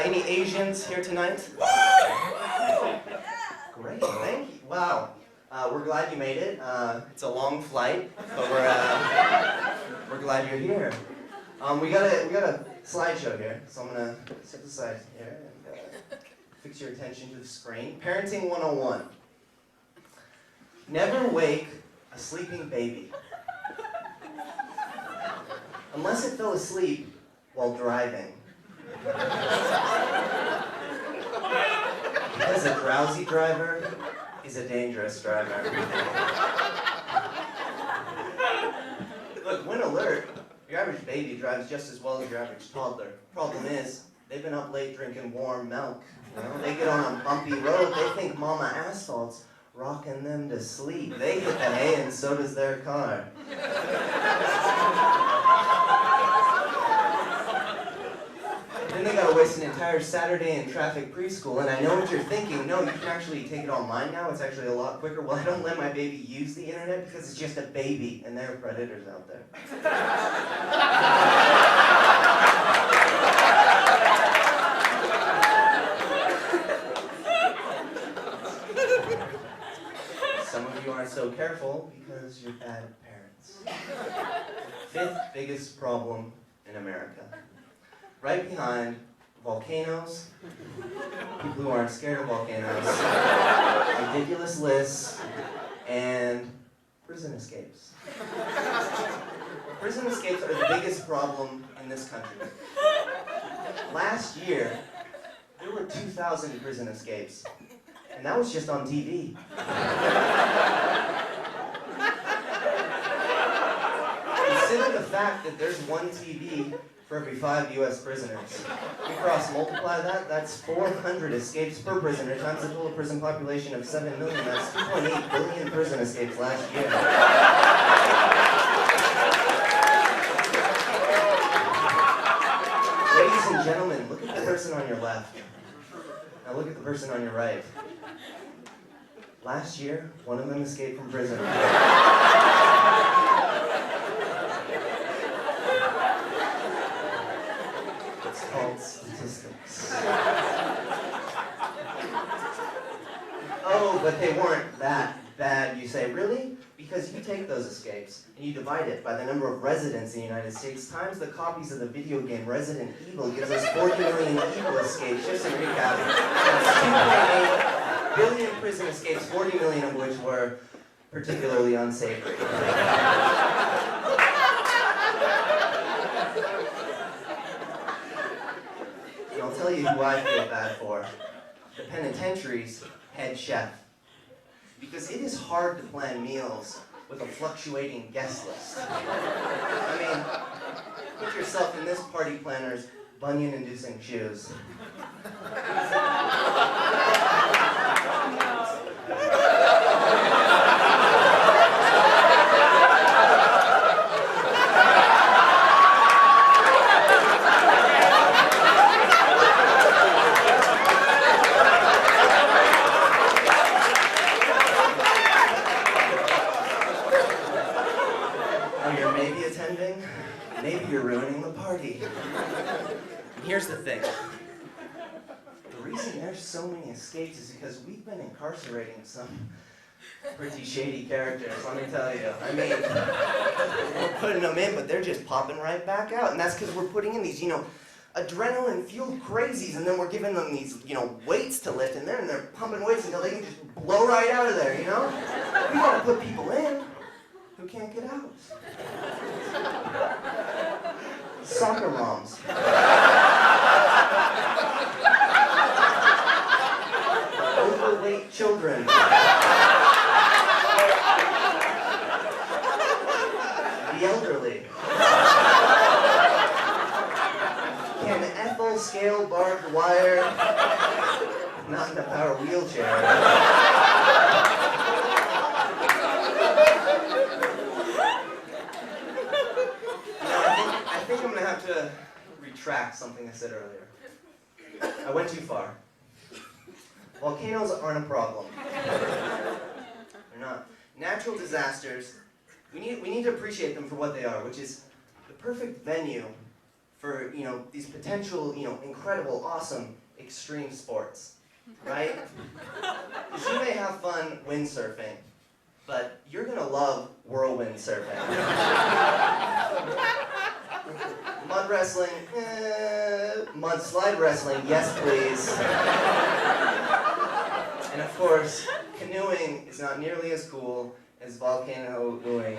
Any Asians here tonight? Great, thank you. Wow. We're glad you made it. It's a long flight, but we're glad you're here. We got a slideshow here, so I'm gonna set this aside here and fix your attention to the screen. Parenting 101. Never wake a sleeping baby. Unless it fell asleep while driving. Because a drowsy driver is a dangerous driver. Look, when alert, your average baby drives just as well as your average toddler. Problem is, they've been up late drinking warm milk. You know? They get on a bumpy road, they think Mama Asphalt's rocking them to sleep. They hit the hay and so does their car. Then they gotta waste an entire Saturday in traffic preschool, and I know what you're thinking. No, you can actually take it online now. It's actually a lot quicker. Well, I don't let my baby use the internet because it's just a baby, and there are predators out there. Some of you aren't so careful because you're bad parents. Fifth biggest problem in America. Right behind volcanoes, people who aren't scared of volcanoes, ridiculous lists, and prison escapes. Prison escapes are the biggest problem in this country. Last year, there were 2,000 prison escapes, and that was just on TV. Consider the fact that there's one TV for every 5 U.S. prisoners. You cross-multiply that, that's 400 escapes per prisoner times the total prison population of 7 million. That's 2.8 billion prison escapes last year. Ladies and gentlemen, look at the person on your left. Now look at the person on your right. Last year, one of them escaped from prison. Called statistics. Oh, but they weren't that bad, you say. Really? Because you take those escapes and you divide it by the number of residents in the United States times the copies of the video game Resident Evil gives us 40 million evil escapes. Just to recap, that's 2.8 billion prison escapes, 40 million of which were particularly unsavory. I'll tell you who I feel bad for. The penitentiary's head chef. Because it is hard to plan meals with a fluctuating guest list. I mean, put yourself in this party planner's bunion-inducing shoes. Maybe you're ruining the party. And here's the thing. The reason there's so many escapes is because we've been incarcerating some pretty shady characters, let me tell you. I mean, we're putting them in, but they're just popping right back out. And that's because we're putting in these, adrenaline-fueled crazies, and then we're giving them these, weights to lift in there, and they're pumping weights until they can just blow right out of there, We gotta put people in who can't get out. Soccer moms. Overweight children. The elderly. Can Ethel scale barbed wire? Not in a power wheelchair. I think I'm going to have to retract something I said earlier. I went too far. Volcanoes aren't a problem. They're not. Natural disasters, we need to appreciate them for what they are, which is the perfect venue for, these potential, incredible, awesome, extreme sports, right? Because you may have fun windsurfing, but you're gonna love whirlwind surfing. Mud wrestling, mudslide wrestling, yes please. And of course, canoeing is not nearly as cool as volcano-ooing.